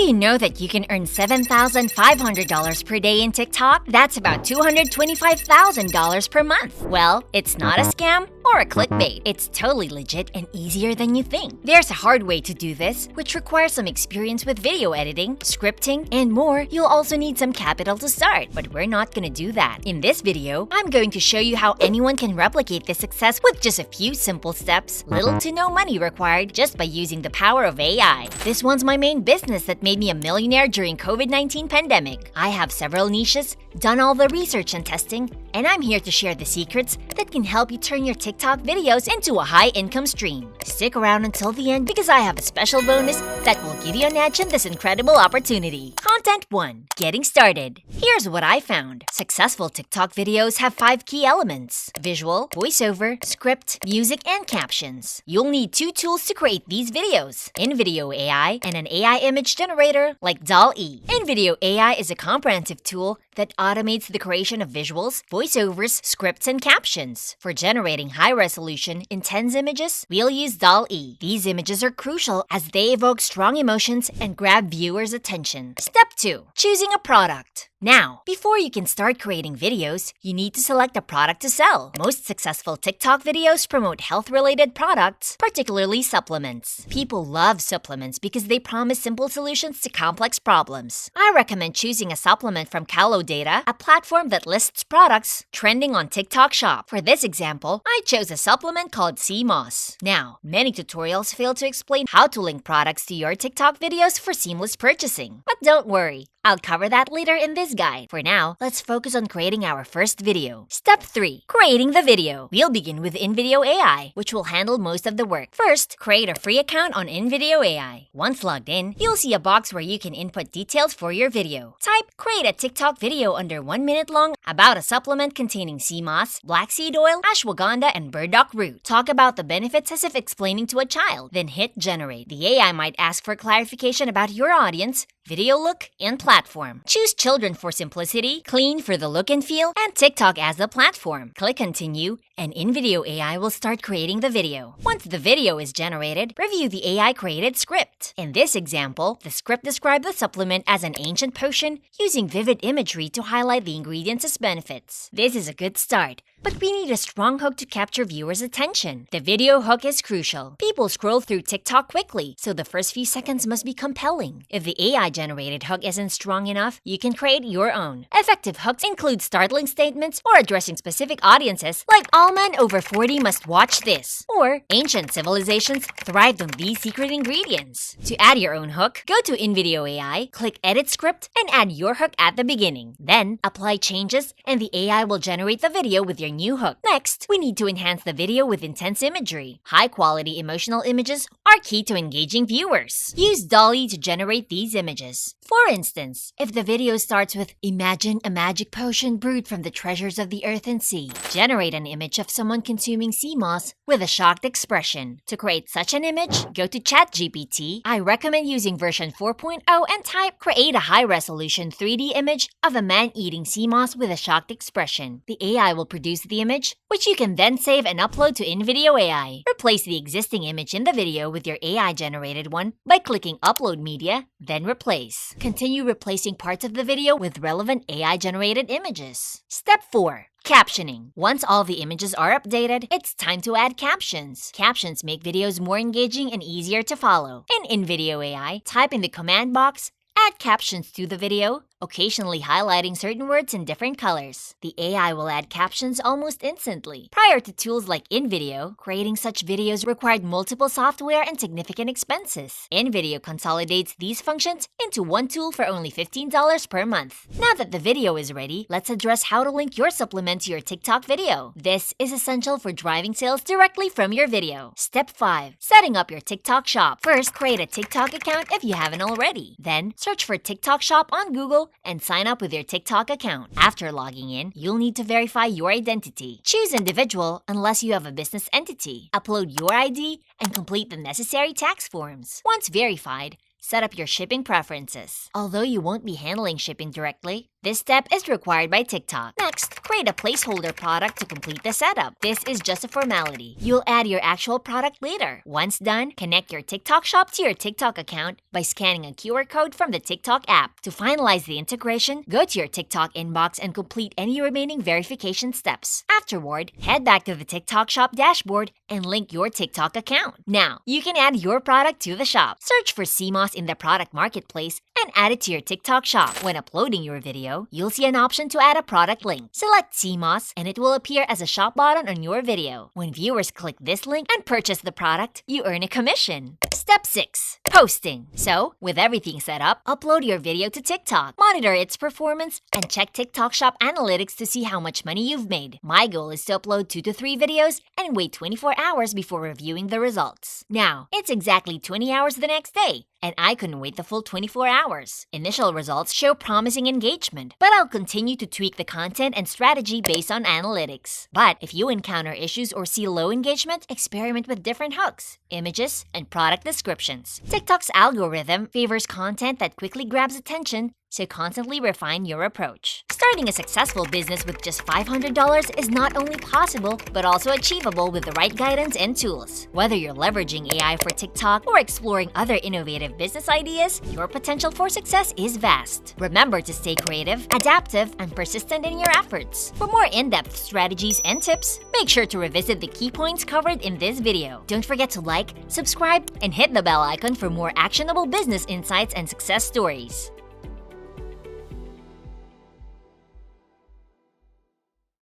you know that you can earn $7,500 per day in TikTok? That's about $225,000 per month. Well, it's not a scam or a clickbait. It's totally legit and easier than you think. There's a hard way to do this, which requires some experience with video editing, scripting, and more. You'll also need some capital to start, but we're not gonna do that. In this video, I'm going to show you how anyone can replicate this success with just a few simple steps, little to no money required, just by using the power of AI. This one's my main business that made me a millionaire during COVID-19 pandemic. I have several niches, done all the research and testing, and I'm here to share the secrets that can help you turn your TikTok videos into a high-income stream. Stick around until the end because I have a special bonus that will give you an edge in this incredible opportunity. Content 1. Getting started. Here's what I found. Successful TikTok videos have 5 key elements: visual, voiceover, script, music, and captions. You'll need 2 tools to create these videos: InVideo AI and an AI image generator like DALL-E. InVideo AI is a comprehensive tool that automates the creation of visuals, voiceovers, scripts, and captions. For generating high-resolution, intense images, we'll use DALL-E. These images are crucial as they evoke strong emotions and grab viewers' attention. Step 2. Choosing a product. Now, before you can start creating videos, you need to select a product to sell. Most successful TikTok videos promote health-related products, particularly supplements. People love supplements because they promise simple solutions to complex problems. I recommend choosing a supplement from Data, a platform that lists products trending on TikTok Shop. For this example, I chose a supplement called Sea Moss. Now, many tutorials fail to explain how to link products to your TikTok videos for seamless purchasing. But don't worry, I'll cover that later in this guide. For now, let's focus on creating our first video. Step 3. Creating the video. We'll begin with InVideo AI, which will handle most of the work. First, create a free account on InVideo AI. Once logged in, you'll see a box where you can input details for your video. Type, create a TikTok video under 1 minute long about a supplement containing sea moss, black seed oil, ashwagandha, and burdock root. Talk about the benefits as if explaining to a child. Then hit generate. The AI might ask for clarification about your audience, video look, and platform. Choose children for simplicity, clean for the look and feel, and TikTok as the platform. Click continue, and InVideo AI will start creating the video. Once the video is generated, review the AI-created script. In this example, the script described the supplement as an ancient potion using vivid imagery to highlight the ingredients as benefits. This is a good start, but we need a strong hook to capture viewers' attention. The video hook is crucial. People scroll through TikTok quickly, so the first few seconds must be compelling. If the AI-generated hook isn't strong enough, you can create your own. Effective hooks include startling statements or addressing specific audiences like all men over 40 must watch this, or ancient civilizations thrived on these secret ingredients. To add your own hook, go to InVideo AI, click Edit Script, and add your hook at the beginning. Then, apply changes, and the AI will generate the video with your new hook. Next, we need to enhance the video with intense imagery. High-quality emotional images are key to engaging viewers. Use DALL-E to generate these images. For instance, if the video starts with "Imagine a magic potion brewed from the treasures of the earth and sea," generate an image of someone consuming sea moss with a shocked expression. To create such an image, go to ChatGPT. I recommend using version 4.0 and type, "Create a high-resolution 3D image of a man eating sea moss with a shocked expression." The AI will produce the image, which you can then save and upload to InVideo AI. Replace the existing image in the video with your AI-generated one by clicking Upload Media, then Replace. Continue replacing parts of the video with relevant AI-generated images. Step 4. Captioning. Once all the images are updated, it's time to add captions. Captions make videos more engaging and easier to follow. In InVideo AI, type in the command box, "Add captions to the video," occasionally highlighting certain words in different colors. The AI will add captions almost instantly. Prior to tools like InVideo, creating such videos required multiple software and significant expenses. InVideo consolidates these functions into one tool for only $15 per month. Now that the video is ready, let's address how to link your supplement to your TikTok video. This is essential for driving sales directly from your video. Step 5. Setting up your TikTok shop. First, create a TikTok account if you haven't already. Then, search for TikTok shop on Google and sign up with your TikTok account. After logging in, you'll need to verify your identity. Choose individual unless you have a business entity. Upload your ID and complete the necessary tax forms. Once verified, set up your shipping preferences. Although you won't be handling shipping directly, This step is required by TikTok. Next, create a placeholder product to complete the setup. This is just a formality. You'll add your actual product later. Once done, connect your TikTok shop to your TikTok account by scanning a QR code from the TikTok app. To finalize the integration, go to your TikTok inbox and complete any remaining verification steps. Afterward, head back to the TikTok shop dashboard and link your TikTok account. Now, you can add your product to the shop. Search for CMOS in the product marketplace and add it to your TikTok shop. When uploading your video, you'll see an option to add a product link. Select CMOS and it will appear as a shop button on your video. When viewers click this link and purchase the product, you earn a commission. Step 6. Posting. So, with everything set up, upload your video to TikTok, monitor its performance, and check TikTok Shop analytics to see how much money you've made. My goal is to upload 2 to 3 videos and wait 24 hours before reviewing the results. Now, it's exactly 20 hours the next day, and I couldn't wait the full 24 hours. Initial results show promising engagement, but I'll continue to tweak the content and strategy based on analytics. But if you encounter issues or see low engagement, experiment with different hooks, images, and product descriptions. TikTok's algorithm favors content that quickly grabs attention, so constantly refine your approach. Starting a successful business with just $500 is not only possible, but also achievable with the right guidance and tools. Whether you're leveraging AI for TikTok or exploring other innovative business ideas, your potential for success is vast. Remember to stay creative, adaptive, and persistent in your efforts. For more in-depth strategies and tips, make sure to revisit the key points covered in this video. Don't forget to like, subscribe, and hit the bell icon for more actionable business insights and success stories.